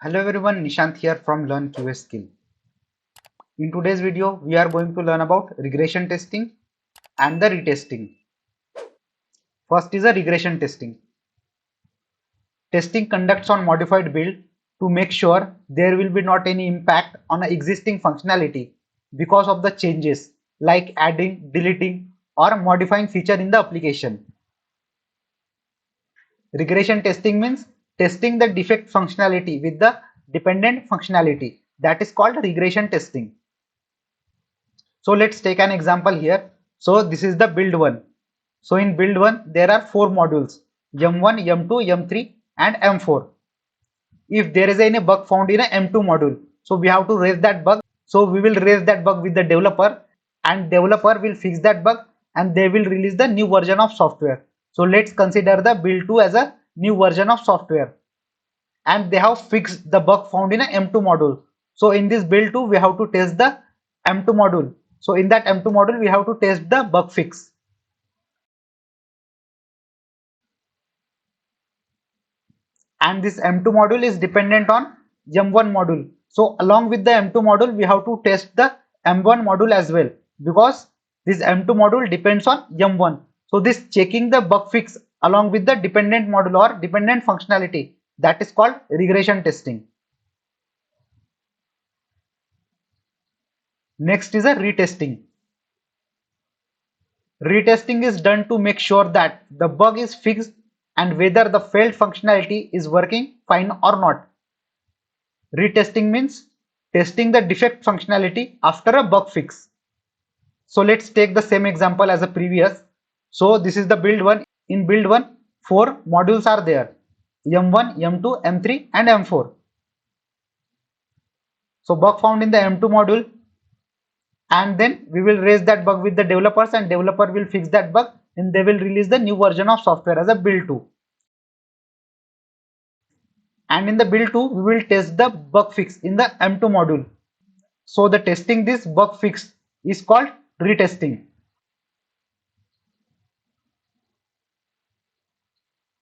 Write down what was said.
Hello everyone, Nishant here from learnqaskill. In today's video, we are going to learn about regression testing and the retesting. First is a regression testing. Testing conducts on modified build to make sure there will be not any impact on existing functionality because of the changes like adding, deleting or modifying feature in the application. Regression testing means testing the defect functionality with the dependent functionality. That is called regression testing. So let's take an example here. So this is the build one. So in build one, there are four modules M1, M2, M3 and M4. If there is any bug found in a M2 module, so we have to raise that bug. So we will raise that bug with the developer and developer will fix that bug and they will release the new version of software. So let's consider the build 2 as a new version of software and they have fixed the bug found in a M2 module. So in this build 2, we have to test the M2 module. So in that M2 module, we have to test the bug fix. And this M2 module is dependent on M1 module. So along with the M2 module, we have to test the M1 module as well because this M2 module depends on M1. So this checking the bug fix along with the dependent module or dependent functionality, that is called regression testing. Next is a retesting. Retesting is done to make sure that the bug is fixed and whether the failed functionality is working fine or not. Retesting means testing the defect functionality after a bug fix. So let's take the same example as a previous. So this is the build one. In build one, four modules are there: M1, M2, M3 and M4. So bug found in the M2 module, and then we will raise that bug with the developers and developer will fix that bug and they will release the new version of software as a build 2. And in the build 2, we will test the bug fix in the M2 module. So the testing this bug fix is called retesting.